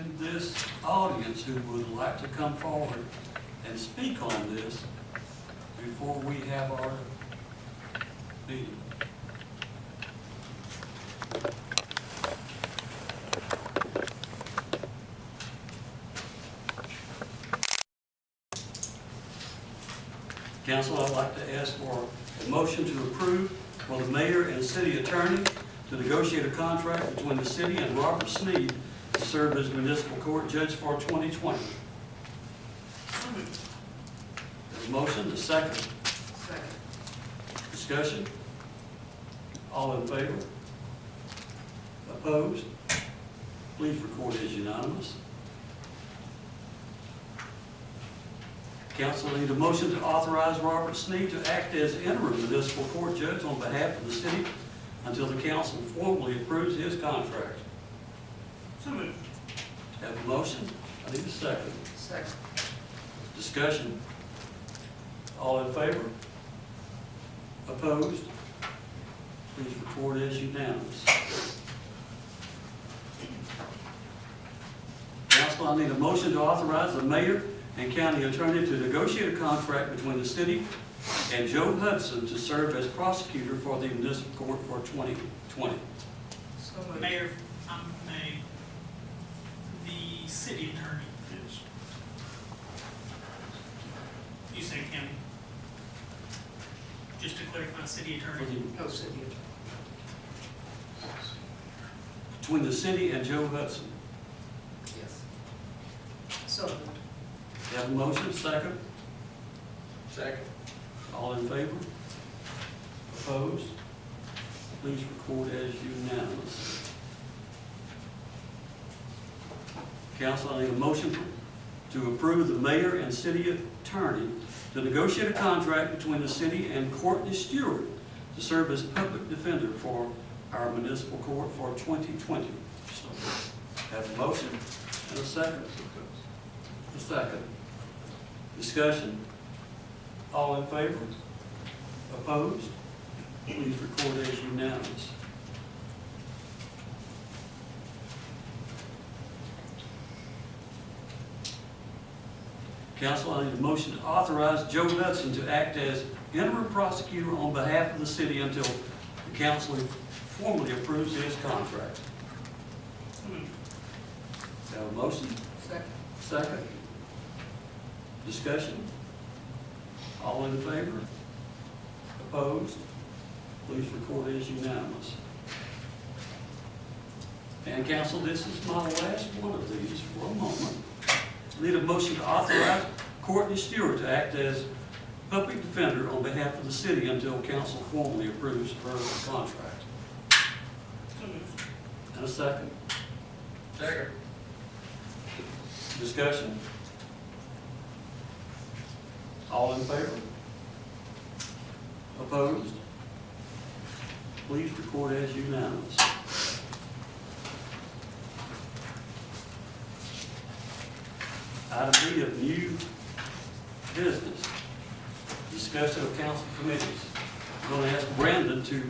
in this audience who would like to come forward and speak on this before we have our meeting? Council, I'd like to ask for a motion to approve for the mayor and city attorney to negotiate a contract between the city and Robert Sneed to serve as municipal court judge for 2020. There's a motion, a second. Second. Discussion? All in favor? Opposed? Please record as unanimous. Council, I need a motion to authorize Robert Sneed to act as interim municipal court judge on behalf of the city until the council formally approves his contract. So moved. Have a motion? I need a second. Second. Discussion? All in favor? Opposed? Please record as unanimous. Council, I need a motion to authorize the mayor and county attorney to negotiate a contract between the city and Joe Hudson to serve as prosecutor for the municipal court for 2020. So moved. Mayor, the city attorney. Yes. You say county. Just to clarify, city attorney. No, city attorney. Between the city and Joe Hudson. Yes. So moved. Have a motion, second? Second. All in favor? Opposed? Please record as unanimous. Council, I need a motion to approve the mayor and city attorney to negotiate a contract between the city and Courtney Stewart to serve as public defender for our municipal court for 2020. So, have a motion and a second. A second. Discussion? All in favor? Opposed? Please record as unanimous. Council, I need a motion to authorize Joe Hudson to act as interim prosecutor on behalf of the city until the council formally approves his contract. So moved. Have a motion? Second. Second. Discussion? All in favor? Opposed? Please record as unanimous. And council, this is my last one of these for a moment. Need a motion to authorize Courtney Stewart to act as public defender on behalf of the city until council formally approves her contract. So moved. And a second. Second. Discussion? All in favor? Opposed? Please record as unanimous. Item B of new business, discussion of council committees. I'm going to ask Brandon to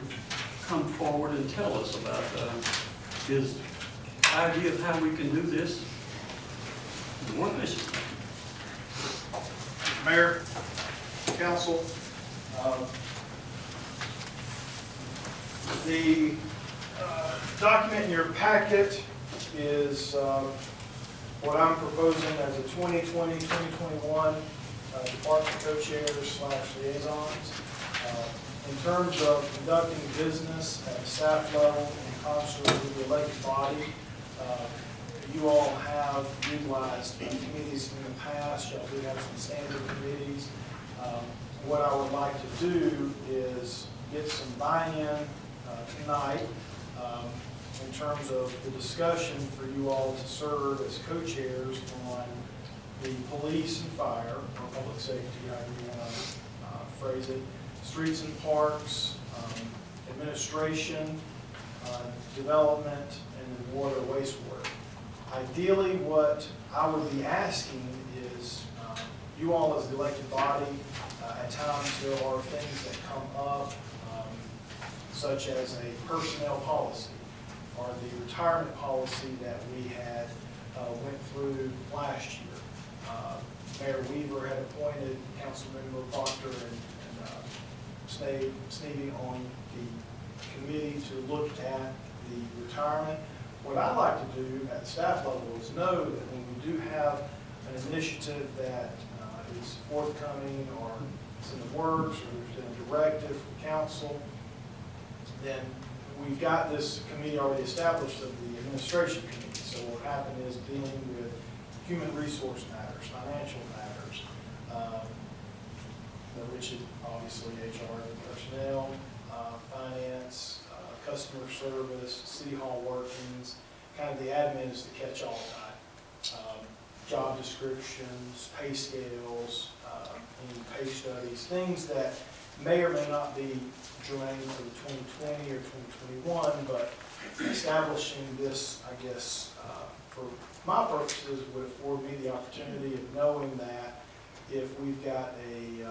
come forward and tell us about his idea of how we can do this more efficiently. Mayor, council, the document in your packet is what I'm proposing as a 2020-2021 department co-chairs / liaisons. In terms of conducting business at the staff level in concert with the elected body, you all have utilized committees in the past. Y'all do have some standard committees. What I would like to do is get some buy-in tonight in terms of the discussion for you all to serve as co-chairs on the police and fire, or public safety, however you want to phrase it, streets and parks, administration, development, and then water, wastewater. Ideally, what I would be asking is you all as the elected body, at times there are things that come up, such as a personnel policy or the retirement policy that we had went through last year. Mayor Weaver had appointed Councilmember Proctor and Snavy on the committee to look at the retirement. What I like to do at the staff level is know that when we do have an initiative that is forthcoming or it's in the works or there's been a directive from council, then we've got this committee already established of the administration committee. So what happened is dealing with human resource matters, financial matters, which is obviously HR and personnel, finance, customer service, city hall workings, kind of the admin is the catch-all type. Job descriptions, pay scales, any pay studies, things that may or may not be germane for the 2020 or 2021, but establishing this, I guess, for my purposes, would afford me the opportunity of knowing that if we've got a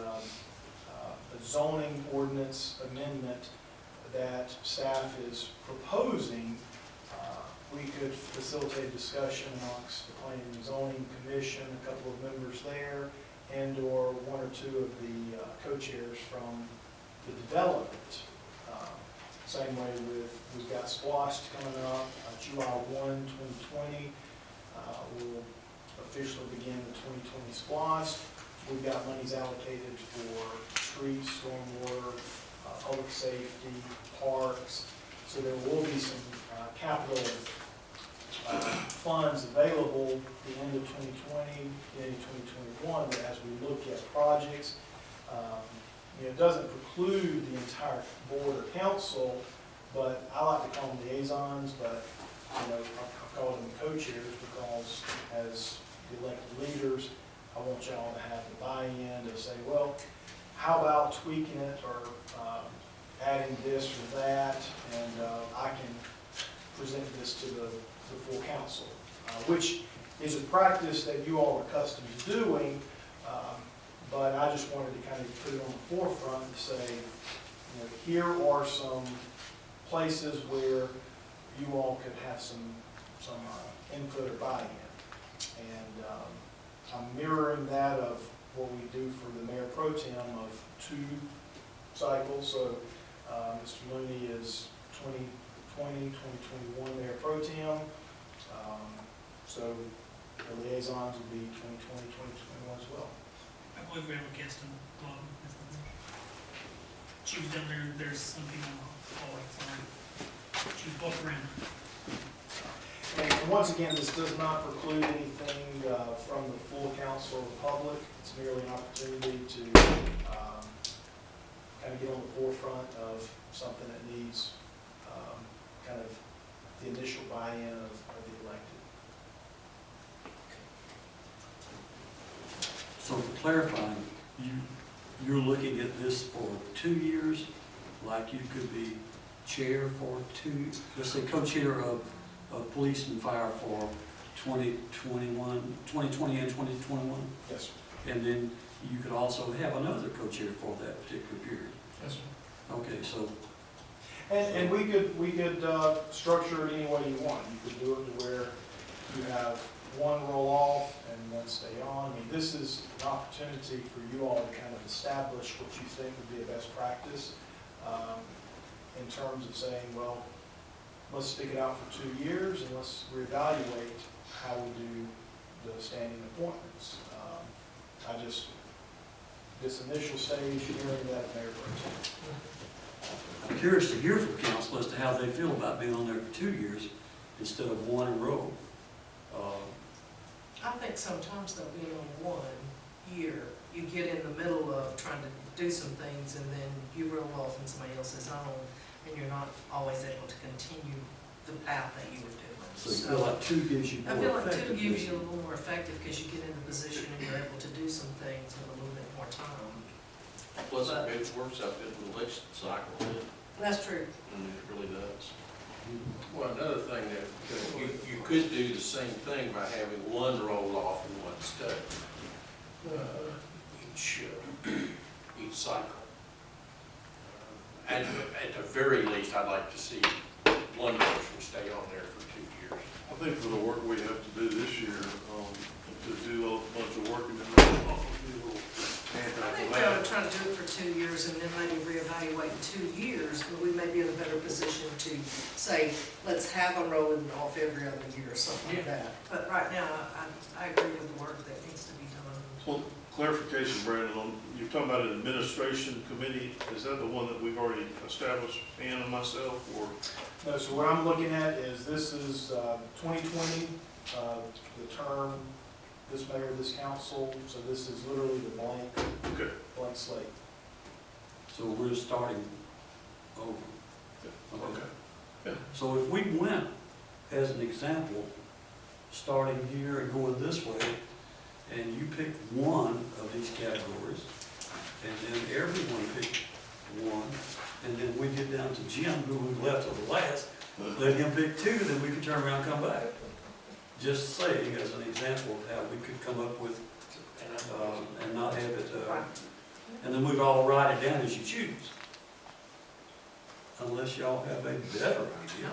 zoning ordinance amendment that staff is proposing, we could facilitate discussion amongst the Planning and Zoning Commission, a couple of members there, and/or one or two of the co-chairs from the development. Same way with, we've got SPLOST coming up, July 1, 2020. We'll officially begin the 2020 SPLOST. We've got monies allocated for streets, stormwater, public safety, parks. So there will be some capital funds available at the end of 2020, beginning of 2021, but as we look at projects, it doesn't preclude the entire board or council, but I like to call them liaisons, but I've called them co-chairs because as the elected leaders, I want y'all to have the buy-in to say, well, how about tweaking it or adding this or that, and I can present this to the full council, which is a practice that you all are accustomed to doing, but I just wanted to kind of put it on the forefront to say, here are some places where you all could have some input or buy-in. And I'm mirroring that of what we do for the Mayor Pro Tem of 2 cycles. So Mr. Looney is 2020, 2021 Mayor Pro Tem. So the liaisons will be 2020, 2021 as well. I believe we have a guest in the lobby. She was down there, there's something on the hallway, sorry. She was walking around. And once again, this does not preclude anything from the full council or the public. It's merely an opportunity to kind of get on the forefront of something that needs kind of the initial buy-in of the elected. So for clarifying, you're looking at this for 2 years, like you could be chair for 2, let's say co-chair of police and fire for 2020 and 2021? Yes, sir. And then you could also have another co-chair for that particular period? Yes, sir. Okay, so, And we could structure it any way you want. You could do it to where you have one roll off and one stay on. I mean, this is an opportunity for you all to kind of establish what you think would be a best practice in terms of saying, well, let's stick it out for 2 years and let's reevaluate how we do the standing appointments. This initial stage, hearing that Mayor Pro Tem. I'm curious to hear from council as to how they feel about being on there for 2 years instead of one in a row. I think sometimes though, being on 1 year, you get in the middle of trying to do some things and then you roll off and somebody else is on, and you're not always able to continue the path that you were doing. So you feel like 2 gives you I more feel like 2 effectiveness? gives you a little more effective because you get in the position and you're able to do some things with a little bit more time. Plus, it works out good with election cycle, That's true. it really does. Well, another thing that you could do the same thing by having one roll off and one stay each cycle. At the very least, I'd like to see one person stay on there for 2 years. I think for the work we have to do this year, to do a bunch of work and then be a little I anti think for we ought that. to try to do it for 2 years and then maybe reevaluate in 2 years, but we may be in a better position to say, let's have them rolling off every other year or something like that. But right now, I agree with the work that needs to be done. Well, clarification, Brandon, on, you're talking about an administration committee, is that the one that we've already established, Ann and myself, or? No, so what I'm looking at is, this is 2020, the term, this mayor, this council, so this is literally the Okay. blank slate. So we're starting over. Okay. Yeah. So if we went, as an example, starting here and going this way, and you pick one of these categories, and then everyone picked one, and then we get down to Jim, who we left to the last, let him pick two, then we could turn around and come back. Just saying, as an example of how we could come up with, and not have it, and then we'd all write it down as you choose. Unless y'all have a better idea.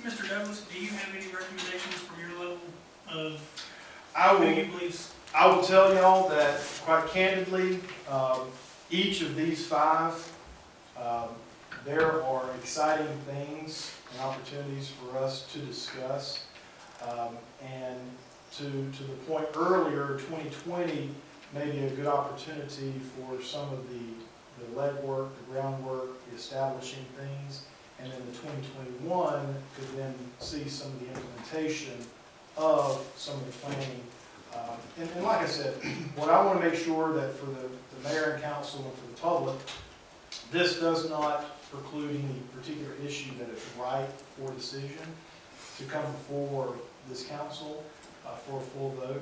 Mr. Douglas, do you have any recommendations from your level of I who will, you believe? I will tell y'all that, quite candidly, each of these 5, there are exciting things and opportunities for us to discuss. And to the point earlier, 2020 may be a good opportunity for some of the legwork, the groundwork, the establishing things. And then the 2021 could then see some of the implementation of some of the planning. And like I said, what I want to make sure that for the mayor and council and for the public, this does not preclude any particular issue that is ripe for decision to come before this council for a full vote.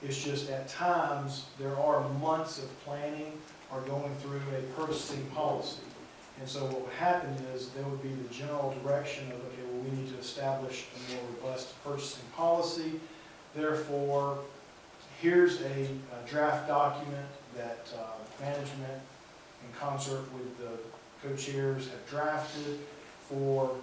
It's just at times, there are months of planning or going through a purchasing policy. And so what would happen is there would be the general direction of, okay, well, we need to establish a more robust purchasing policy. Therefore, here's a draft document that management in concert with the co-chairs have drafted for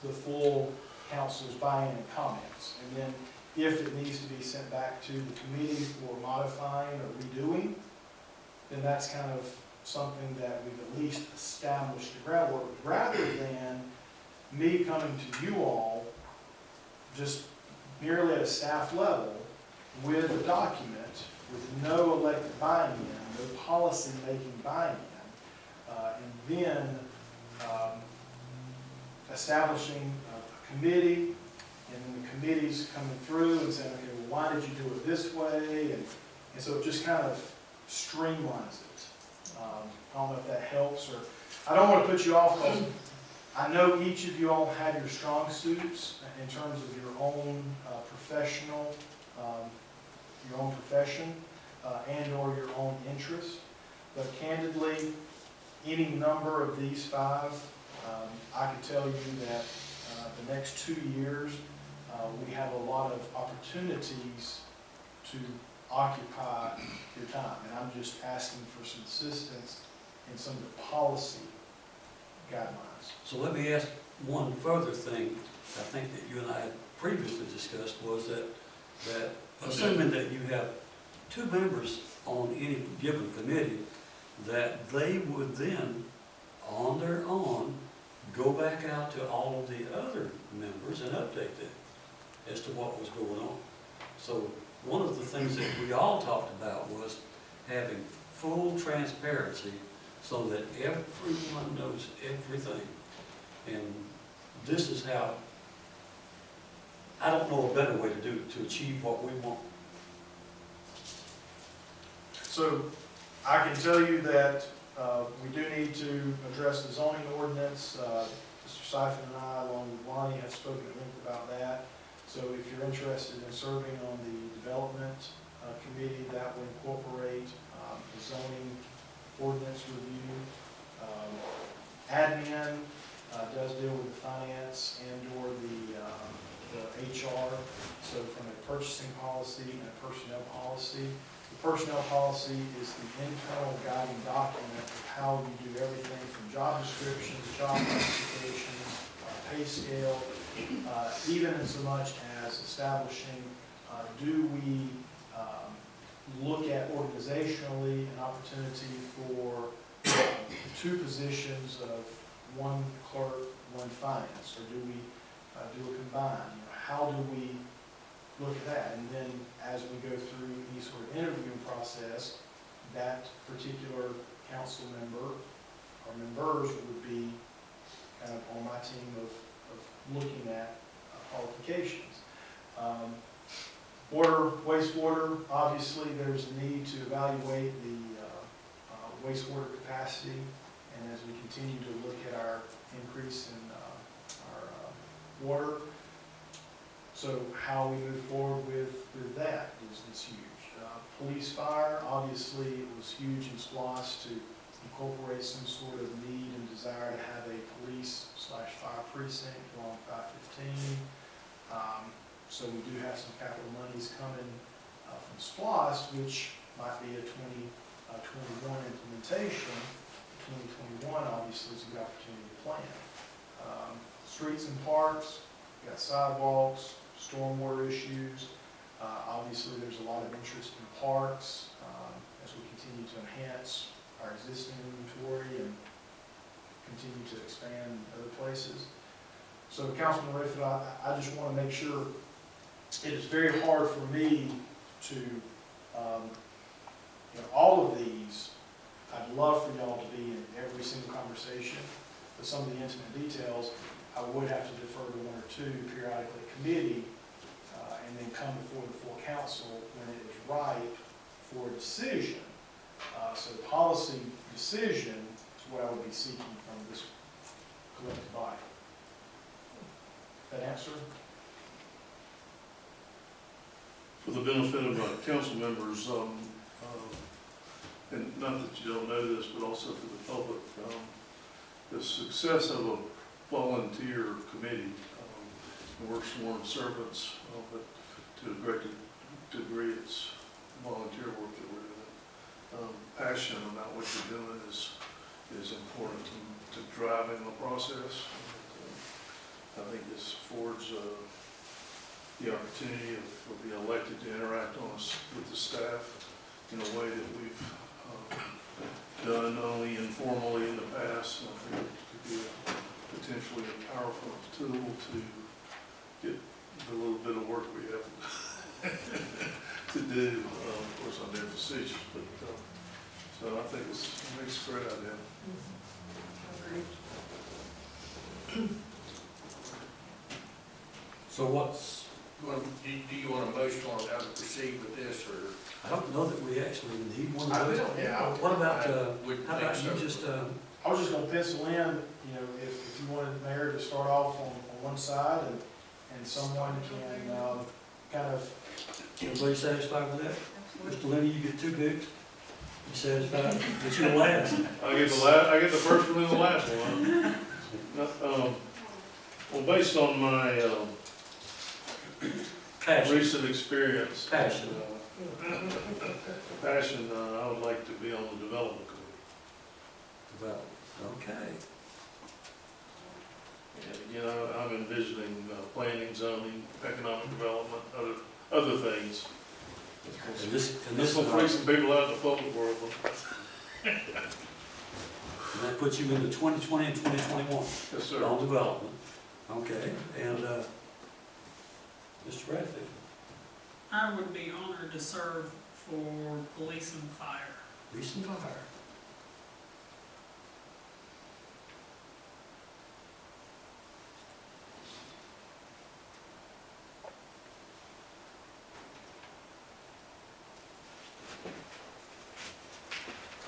the full council's buy-in and comments. And then if it needs to be sent back to the committee for modifying or redoing, then that's kind of something that we've at least established the groundwork, rather than me coming to you all just merely at a staff level with a document with no elected buy-in, no policy-making buy-in, and then establishing a committee, and then the committee's coming through and saying, okay, well, why did you do it this way? And so it just kind of streamlines it. I don't know if that helps, or I don't want to put you off, because I know each of you all have your strong suits in terms of your own professional, your own profession, and or your own interest. But candidly, any number of these 5, I can tell you that the next 2 years, we have a lot of opportunities to occupy your time. And I'm just asking for some assistance in some of the policy guidelines. So let me ask one further thing, I think that you and I had previously discussed, was that assuming that you have 2 members on any given committee, that they would then, on their own, go back out to all of the other members and update them as to what was going on. So one of the things that we all talked about was having full transparency so that everyone knows everything. And this is how, I don't know a better way to do it, to achieve what we want. So I can tell you that we do need to address the zoning ordinance. Mr. Seifert and I, along with Lonnie, have spoken at length about that. So if you're interested in serving on the development committee, that will incorporate the zoning ordinance review. Admin does deal with the finance and or the HR. So from a purchasing policy and a personnel policy. The personnel policy is the internal guiding document of how you do everything from job descriptions, job classifications, pay scale, even in so much as establishing, do we look at organizationally an opportunity for two positions of one clerk, one finance, or do we do a combined? You know, how do we look at that? And then as we go through any sort of interviewing process, that particular council member or members would be kind of on my team of looking at qualifications. Water, wastewater, obviously there's a need to evaluate the wastewater capacity, and as we continue to look at our increase in our water, so how we move forward with that is huge. Police fire, obviously it was huge in SPLOST to incorporate some sort of need and desire to have a police/fire precinct along 515. So we do have some capital monies coming from SPLOST, which might be a 2021 implementation. 2021 obviously is a good opportunity to plan. Streets and parks, we've got sidewalks, stormwater issues. Obviously there's a lot of interest in parks as we continue to enhance our existing inventory and continue to expand other places. So Councilman Rayford, I just want to make sure, it is very hard for me to, all of these, I'd love for y'all to be in every single conversation, but some of the intimate details, I would have to defer to one or two periodically at committee, and then come before the full council when it is ripe for a decision. So the policy decision is what I would be seeking from this collective body. That answer? For the benefit of council members, and not that you don't know this, but also for the public, the success of a volunteer committee, we're sworn servants, but to a great degree it's volunteer work that we're doing. Passion about what you're doing is important to driving the process. I think this affords the opportunity of being elected to interact with the staff in a way that we've done only informally in the past. And I think it could be potentially a powerful tool to get the little bit of work we have to do. Of course, I'm being facetious, but so I think it makes a great idea. So what's, Well, do you want a motion on how to proceed with this, or? I don't know that we actually need one I of those. don't, yeah. What about, Wouldn't how think about you so. just, I was just gonna pencil in, if you wanted the mayor to start off on one side and someone can, kind of, everybody satisfied with that? Mr. Lenny, you get two picks. You satisfied? It's your last. I get the first one and the last one. Well, based on my Passion. recent experience. Passion. Passion, I would like to be on the development committee. Well, okay. And again, I'm envisioning planning, zoning, economic development, other things. And this This will free some people out in the public world. and that puts you into 2020 and 2021. Yes, sir. On development. Okay, and, Mr. Bradford? I would be honored to serve for police and fire. Police and fire.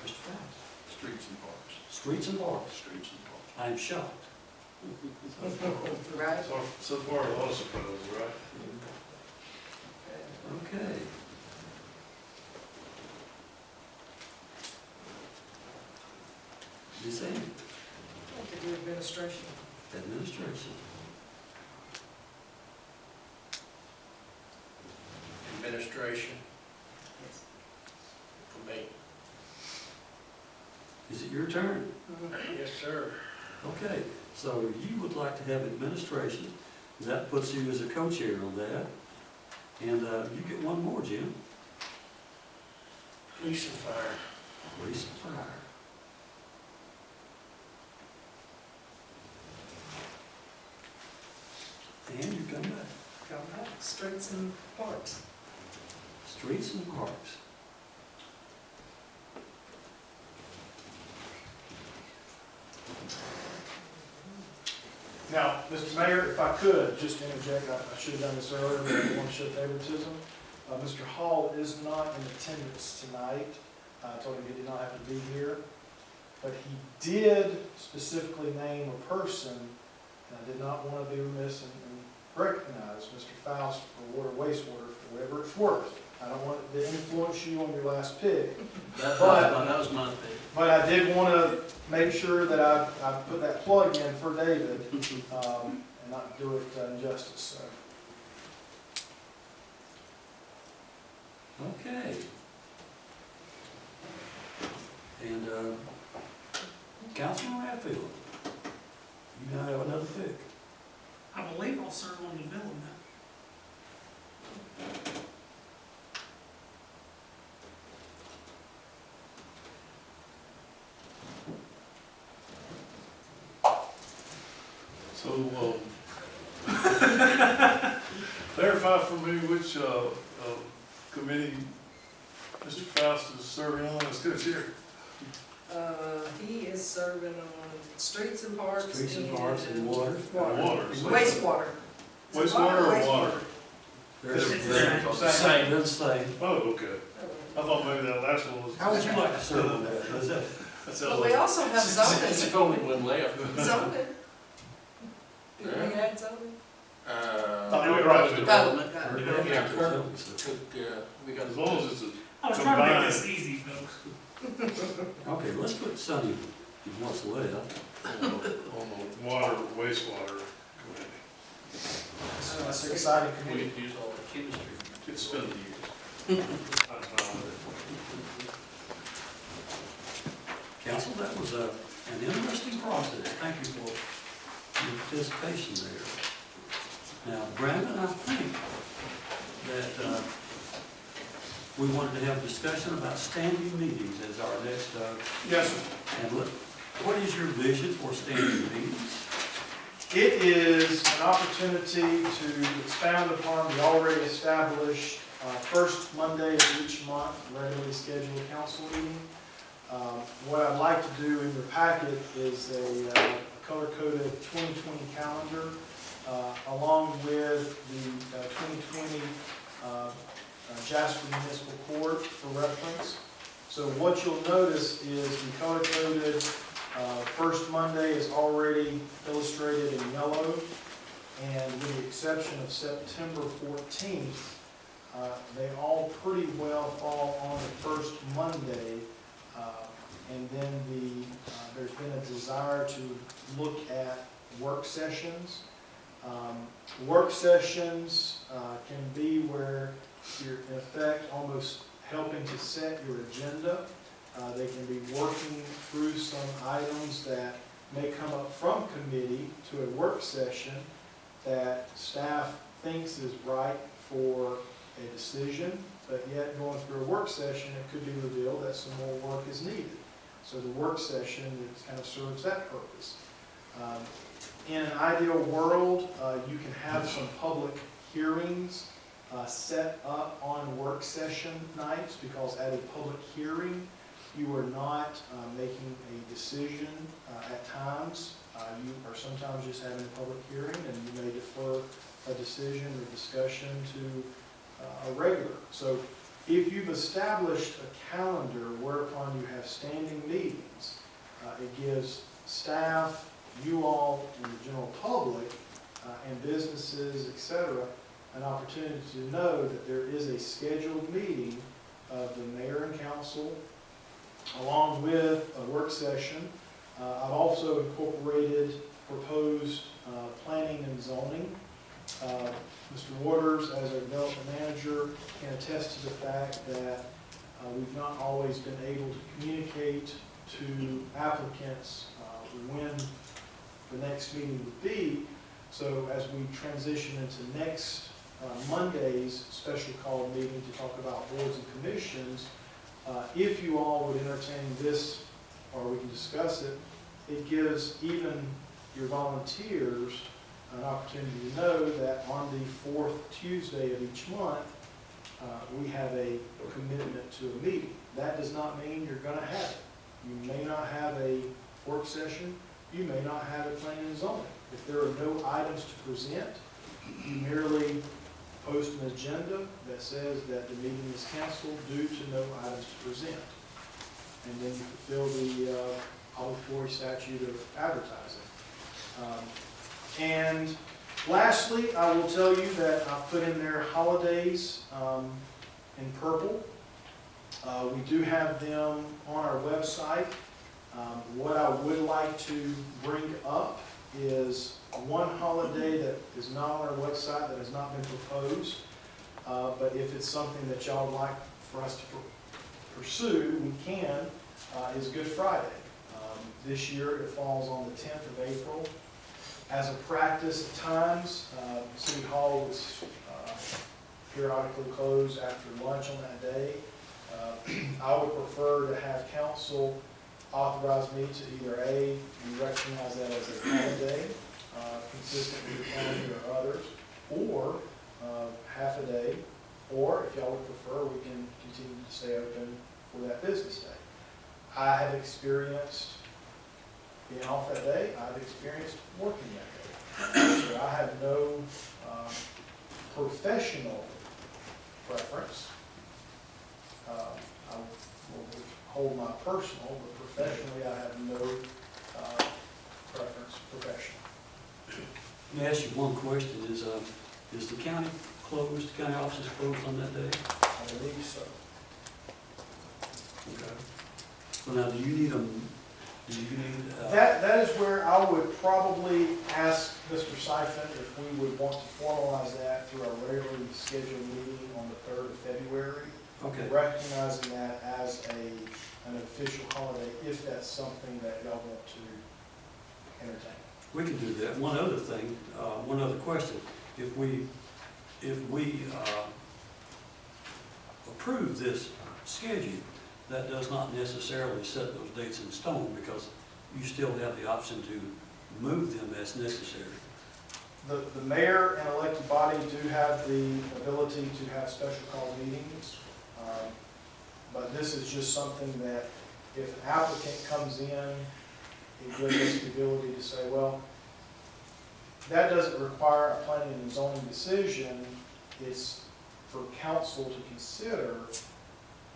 Mr. Frost? Streets and parks. Streets and parks. Streets and parks. I'm shocked. Right? So far, a lot of surprises, right? Okay. Ms. Amy? To do administration. Administration. Administration Yes. for me. Is it your turn? Yes, sir. Okay. So you would like to have administration, that puts you as a co-chair on that. And you get one more, Jim. Police and fire. Police and fire. And you come back. Come back, streets and parks. Streets and parks. Now, Mr. Mayor, if I could, just interject, I should have done this earlier, but I don't want to show favoritism. Mr. Hall is not in attendance tonight. I told him he did not have to be here. But he did specifically name a person, and I did not want to be remiss and recognize Mr. Faust for water, wastewater, for whatever it's worth. I don't want it to influence you on your last pick. That was my thing. But I did want to make sure that I put that plug in for David, and not do it injustice, so. Okay. And Councilman Radfield, you now have another pick. I believe I'll serve on the bill now. So, clarify for me which committee Mr. Faust is serving on as co-chair. He is serving on streets and parks. Streets and parks and water. Water. Wastewater. Wastewater or water? They're It's the same. They're the same. Oh, okay. I thought maybe that last one was. How would you like to serve on that? Is that? That sounds But we like, also have It's zoning. the only one left. Zoning. Did we add zoning? Thought we were right to Development. Yeah, Kirk took, we got. as long as it's a I was trying to make this easy, folks. Okay, let's put Sonny in what's left. on the water, wastewater committee. That's an exciting We committee. could use all the chemistry. It's been years. I'm fine with Council, that was an interesting process. Thank you for your participation there. Now, Brandon, I think that we wanted to have a discussion about standing meetings as our next, Yes, sir. and what is your vision for standing meetings? It is an opportunity to expound upon the already established first Monday of each month regularly scheduled council meeting. What I'd like to do in your packet is a color-coded 2020 calendar along with the 2020 Jasper Municipal Court for reference. So what you'll notice is the color-coded first Monday is already illustrated in yellow, and with the exception of September 14th, they all pretty well fall on the first Monday, and then there's been a desire to look at work sessions. Work sessions can be where you're in effect almost helping to set your agenda. They can be working through some items that may come up from committee to a work session that staff thinks is right for a decision, but yet going through a work session, it could be revealed that some more work is needed. So the work session kind of serves that purpose. In an ideal world, you can have some public hearings set up on work session nights, because at a public hearing, you are not making a decision at times. You are sometimes just having a public hearing, and you may defer a decision or discussion to a regular. So if you've established a calendar whereupon you have standing meetings, it gives staff, you all, and the general public, and businesses, etc., an opportunity to know that there is a scheduled meeting of the mayor and council along with a work session. I've also incorporated proposed planning and zoning. Mr. Waters, as our development manager, can attest to the fact that we've not always been able to communicate to applicants when the next meeting would be. So as we transition into next Monday's special call meeting to talk about boards and commissions, if you all would entertain this, or we can discuss it, it gives even your volunteers an opportunity to know that on the 4th Tuesday of each month, we have a commitment to a meeting. That does not mean you're going to have it. You may not have a work session. You may not have a planning and zoning. If there are no items to present, you merely post an agenda that says that the meeting is canceled due to no items to present. And then you fulfill the public authority statute of advertising. And lastly, I will tell you that I put in there holidays in purple. We do have them on our website. What I would like to bring up is one holiday that is not on our website, that has not been proposed. But if it's something that y'all would like for us to pursue, we can, is Good Friday. This year it falls on the 10th of April. As a practice, at times, City Hall was periodically closed after lunch on that day. I would prefer to have council authorize me to either A, we recognize that as a holiday, consistent with the county or others, or half a day, or if y'all would prefer, we can continue to stay open for that business day. I have experienced being off that day. I've experienced working that day. So I have no professional preference. I will hold my personal, but professionally I have no preference professionally. Let me ask you one question. Is the county closed, county offices closed on that day? I believe so. Okay. Well, now, do you need them, That is where I would probably ask Mr. Siphon if we would want to formalize that through our regularly scheduled meeting on the 3rd of February. okay. Recognizing that as an official holiday, if that's something that y'all want to entertain. We can do that. One other thing, one other question. If we approve this schedule, that does not necessarily set those dates in stone, because you still have the option to move them as necessary. The mayor and elected body do have the ability to have special call meetings, but this is just something that if an applicant comes in, it gives us the ability to say, well, that doesn't require a planning and zoning decision. It's for council to consider,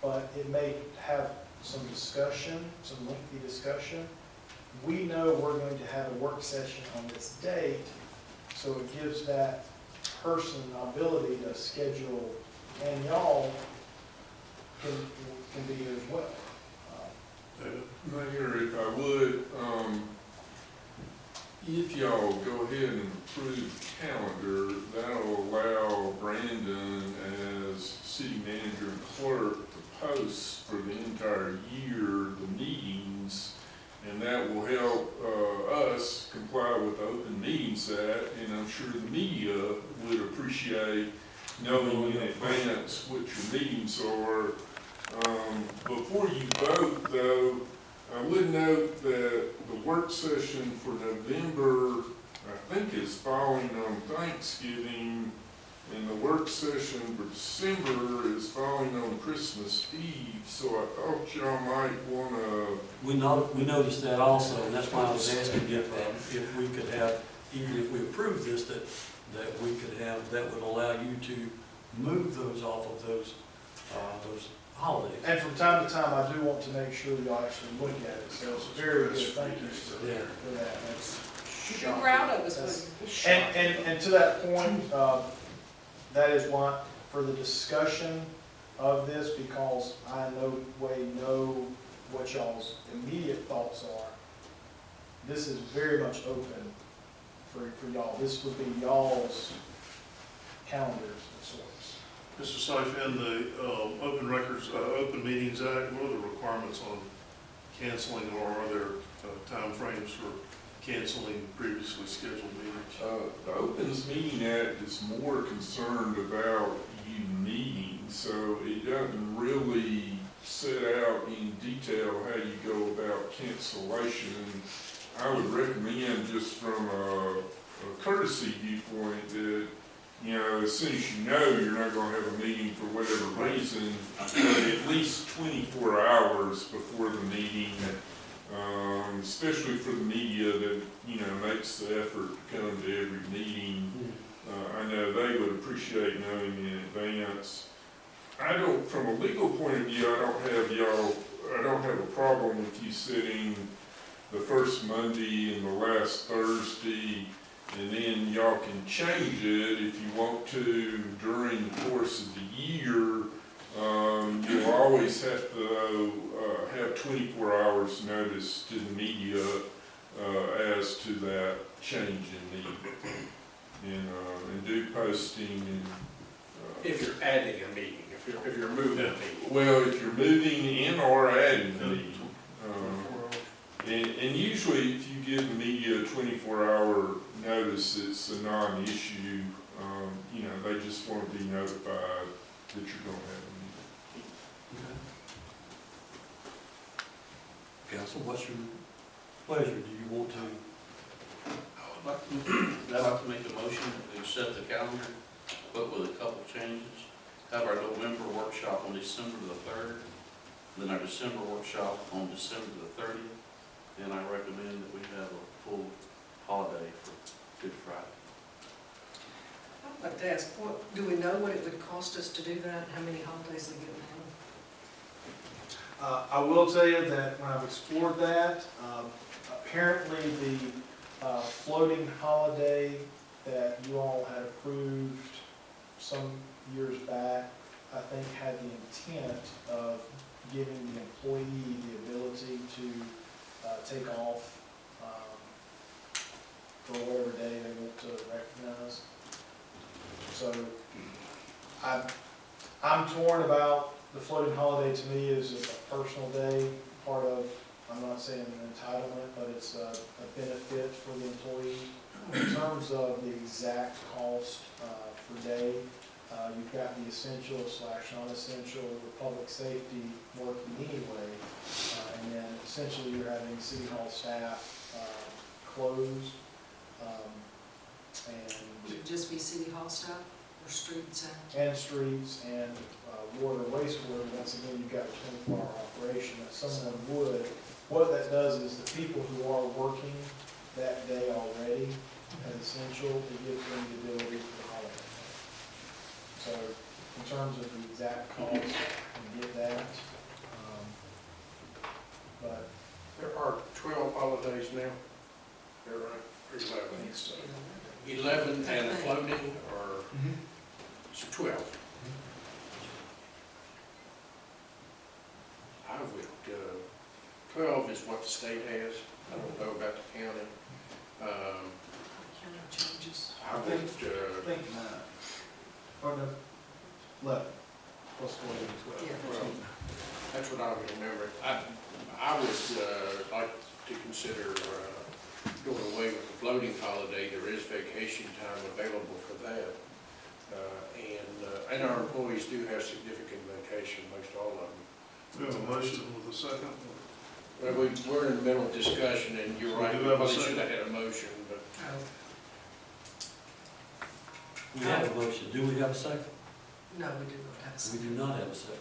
but it may have some discussion, some lengthy discussion. We know we're going to have a work session on this date, so it gives that person the ability to schedule, and y'all can be here as well. Mayor, if I would, if y'all go ahead and approve the calendar, that'll allow Brandon as city manager and clerk to post for the entire year the meetings, and that will help us comply with the Open Meetings Act, and I'm sure the media would appreciate knowing in advance what your meetings are. Before you vote, though, I would note that the work session for November, I think, is falling on Thanksgiving, and the work session for December is falling on Christmas Eve, so I thought y'all might want to... We noticed that also, and that's why I was asking if we could have, even if we approve this, that we could have, that would allow you to move those off of those holidays. And from time to time, I do want to make sure y'all actually look at it, so it's very good, thank you for that. That's You're proud of us, and to that point, that is why, for the discussion of this, because I know what y'all's immediate thoughts are, this is very much open for y'all. This would be y'all's calendars of sorts. Mr. Seif, in the Open Meetings Act, what are the requirements on canceling, or are there timeframes for canceling previously scheduled meetings. The Opens Meeting Act is more concerned about you meeting, so it doesn't really set out in detail how you go about cancellation. I would recommend, just from a courtesy viewpoint, that, you know, as soon as you know you're not gonna have a meeting for whatever reason, at least 24 hours before the meeting, especially for the media that, you know, makes the effort to come to every meeting. I know they would appreciate knowing in advance. I don't, from a legal point of view, I don't have a problem with you setting the first Monday and the last Thursday, and then y'all can change it if you want to during the course of the year. You'll always have to have 24 hours notice to the media as to that change in need, and do posting and. If you're adding a meeting, if you're moving a meeting. Well, if you're moving in or adding a meeting. 24 hours. And usually if you give the media a 24-hour notice, it's a non-issue. You know, they just want to be notified that you're going to have a meeting. Okay. Council, what's your pleasure? Do you want to? I'd like to make a motion to accept the calendar, but with a couple changes. Have our November workshop on December the 3rd, then our December workshop on December the 30th, and I recommend that we have a full holiday for Good Friday. I'd like to ask, do we know what it would cost us to do that, and how many holidays they get now? I will tell you that when I've explored that, apparently the floating holiday that you all had approved some years back, I think had the intent of giving the employee the ability to take off for whatever day they want to recognize. So I'm torn about the floating holiday. To me is a personal day, part of, I'm not saying an entitlement, but it's a benefit for the employee. In terms of the exact cost per day, you've got the essential / non-essential, the public safety working anyway, and then essentially you're having city hall staff closed, Would it just be city hall staff, or streets and? and streets and water, wastewater. Once again, you've got a 24-hour operation that someone would. What that does is the people who are working that day already as essential, it gives them the ability for holiday. So in terms of the exact cost, you get that. But There are 12 holidays now. They're right, or 11. I think so. 11 and floating, or it's 12. I would, 12 is what the state has. I don't know about the county. County changes. I would, I think 9. Or no, 11. Plus 4 and 12. Yeah. well, that's what I would remember. I would like to consider doing away with the floating holiday. There is vacation time available for that. And our employees do have significant vacation, most all of them. We have a motion with a second. Well, we're in the middle of discussion, and you're right, We we do have a probably second. should have had a motion, but Oh, We have a motion. Do we have a second? no, we do not have a We second, do not have a second.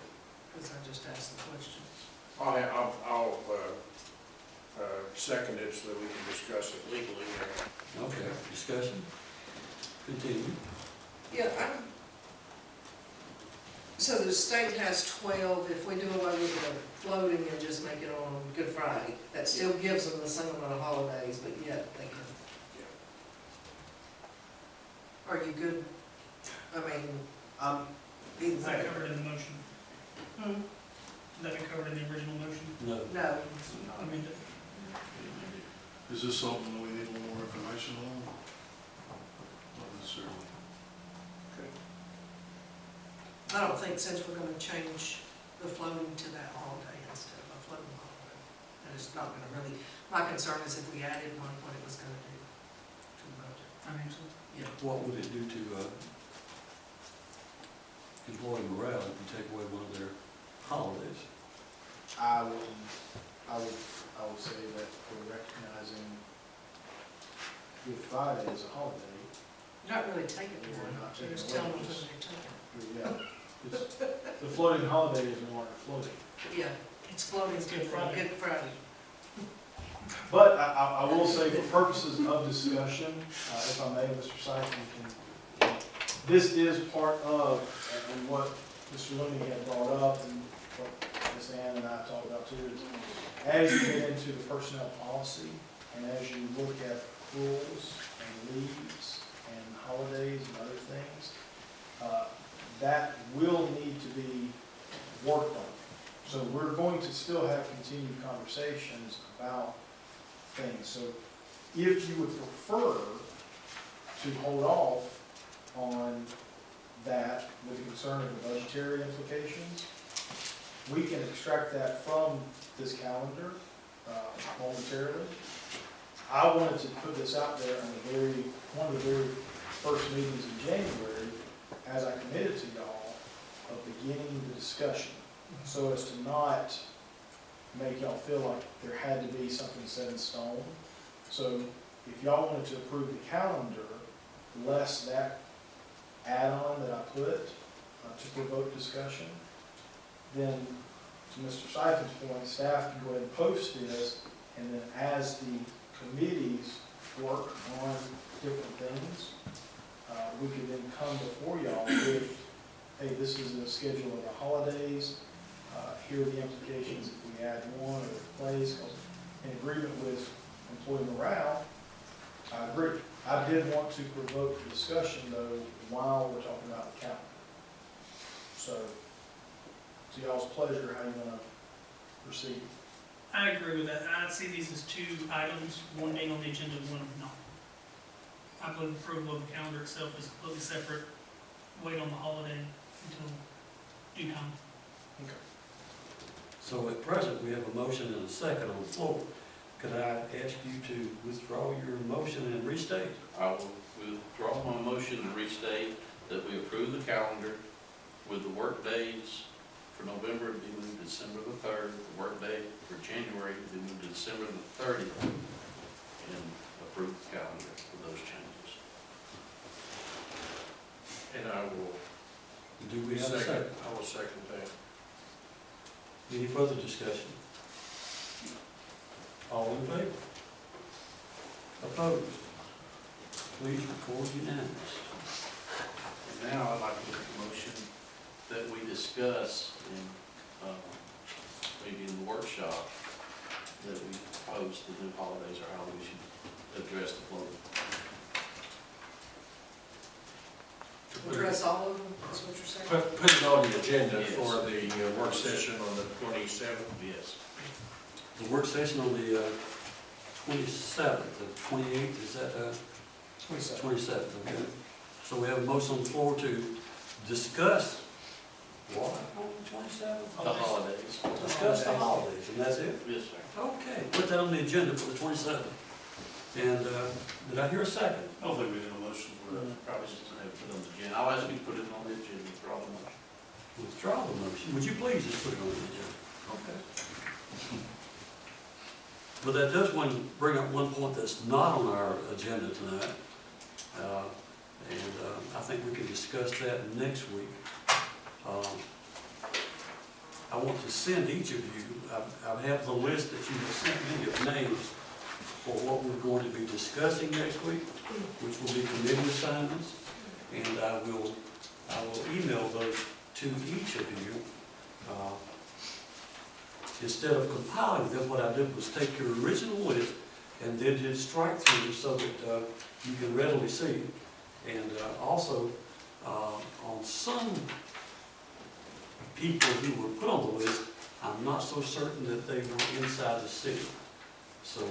because I just asked the question. I'll second it so that we can discuss it legally. Okay, discussion. Continue. Yeah, so the state has 12, if we do away with the floating and just make it on Good Friday, that still gives them the same amount of holidays, but yet they can. Are you good? I mean, Is that covered in the motion? hmm, Is that covered in the original motion? No. no, It's not amended. Is this something that we need more information on? Not necessarily. I don't think since we're gonna change the floating to that holiday instead of a floating holiday. That is just not gonna really, my concern is if we added one, what it was gonna do to the budget. Financially. Yeah. What would it do to employee morale if you take away one of their holidays? I would say that we're recognizing Good Friday as a holiday. Not really taking We're one, not you're taking just away, telling them when just- they're taking. Yeah, it's, the floating holiday is no longer floating. Yeah, it's floating It's Good Good Friday. Good Friday. But I will say for purposes of discussion, if I may, Mr. Seifman, this is part of, and what Mr. Looney had brought up, and what Ms. Ann and I talked about too, is as you get into the personnel policy, and as you look at accruals and leaves and holidays and other things, that will need to be worked on. So we're going to still have continued conversations about things. So if you would prefer to hold off on that with concern of the budgetary implications, we can extract that from this calendar momentarily. I wanted to put this out there on one of the very first meetings in January, as I committed to y'all, of beginning the discussion, so as to not make y'all feel like there had to be something set in stone. So if y'all wanted to approve the calendar, less that add-on that I put to provoke discussion, then to Mr. Seifman's point, staff can go ahead and post this, and then as the committees work on different things, we could then come before y'all with, hey, this is the schedule of the holidays, here are the implications if we add one or replace, because in agreement with employee morale, I agree. I did want to provoke the discussion though while we're talking about the calendar. So, to y'all's pleasure, how you want to proceed? I agree with that. I see these as two items, one being on the agenda, one not. I believe approval of the calendar itself is completely separate. Wait on the holiday until due time. So at present, we have a motion and a second on the floor. Could I ask you to withdraw your motion and restate? I will withdraw my motion and restate that we approve the calendar with the work days for November to be moved to December the 3rd, the work day for January to be moved to December the 30th, and approve the calendar with those changes. And I will Do we have a second? I will second that. Any further discussion? All in favor? Opposed? Please record unanimous. And now I'd like to make a motion that we discuss in, maybe in the workshop, that we post the new holidays or how we should address the floating. Address all of them, is what you're saying? Put it on the agenda Yes. for the work session on the 27th. Yes. The work session on the 27th, the 28th, is that 27th, okay. So we have a motion on the floor to discuss what on the 27th? The holidays. Discuss the holidays, and that's it? Yes, sir. Okay, put that on the agenda for the 27th. And did I hear a second? I don't think we need a motion for that. Probably just have to put it on the agenda. I'll ask you to put it on the agenda, withdraw the motion. Withdraw the motion. Would you please just put it on the agenda? Okay. But that does bring up one point that's not on our agenda tonight. I think we can discuss that next week. I want to send each of you, I have the list that you have sent me of names for what we're going to be discussing next week, which will be committee assignments. And I will email those to each of you. Instead of compiling them, what I did was take your original list and then did strike through so that you can readily see. And also, on some people who were put on the list, I'm not so certain that they were inside the city. So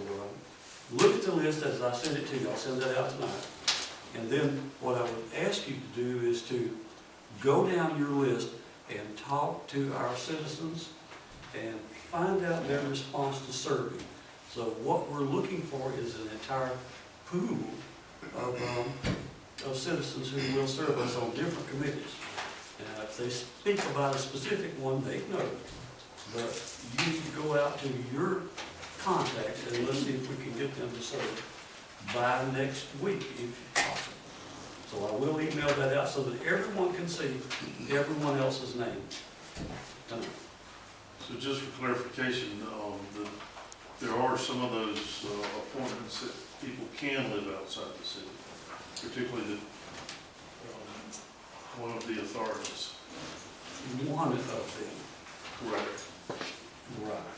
look at the list as I send it to you. I'll send that out tonight. And then what I would ask you to do is to go down your list and talk to our citizens and find out their response to survey. So what we're looking for is an entire pool of citizens who will serve us on different committees. And if they speak about a specific one, they know. But you need to go out to your contacts and let's see if we can get them to serve by next week, if possible. So I will email that out so that everyone can see everyone else's name. So just for clarification, there are some of those appointments that people can live outside the city, particularly one of the authorities. One of them. Correct. Right.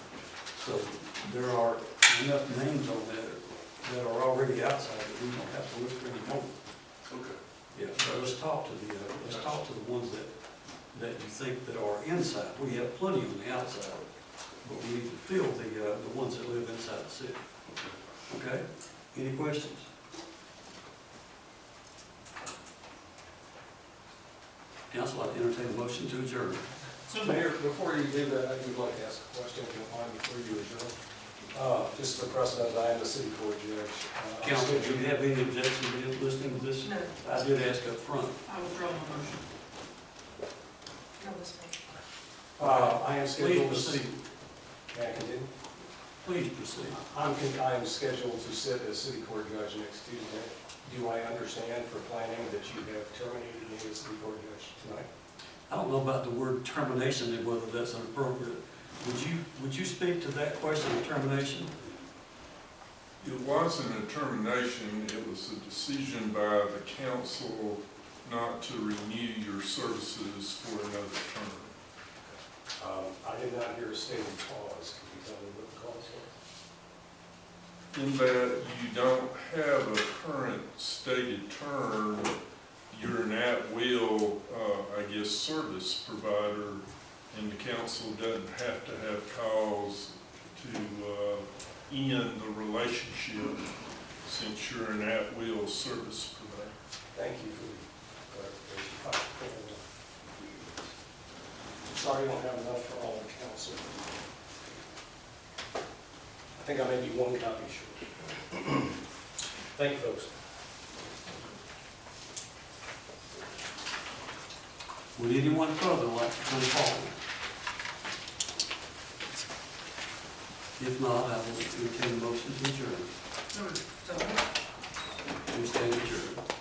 So there are enough names on there that are already outside that we don't have to look for anymore. Okay. Yeah, so let's talk to the ones that you think that are inside. We have plenty on the outside, but we need to fill the ones that live inside the city. Okay? Any questions? Council, I entertain a motion to adjourn. So, Mayor, before you do that, I would like to ask a question, if you don't mind, before you adjourn. Just for precedent, I am the city court judge. Council, do you have any objection to listening to this? No, I did ask up front. I withdraw my motion. no, this one. I am Please scheduled to proceed. May I continue? Please proceed. I am scheduled to sit as city court judge next Tuesday. Do I understand for planning that you have terminated me as city court judge tonight? I don't know about the word termination and whether that's inappropriate. Would you speak to that question of termination? It wasn't a termination, it was a decision by the council not to renew your services for another term. I did not hear a stated cause. Can you tell me what the cause was? In that you don't have a current stated term, you're an at-will, service provider, and the council doesn't have to have cause to end the relationship since you're an at-will service provider. Thank you for the clarification. Sorry I don't have enough for all the council. I think I may be one copy short. Thank you, folks. Would anyone further like to come forward? If not, I will entertain a motion to adjourn. So, We stand adjourned.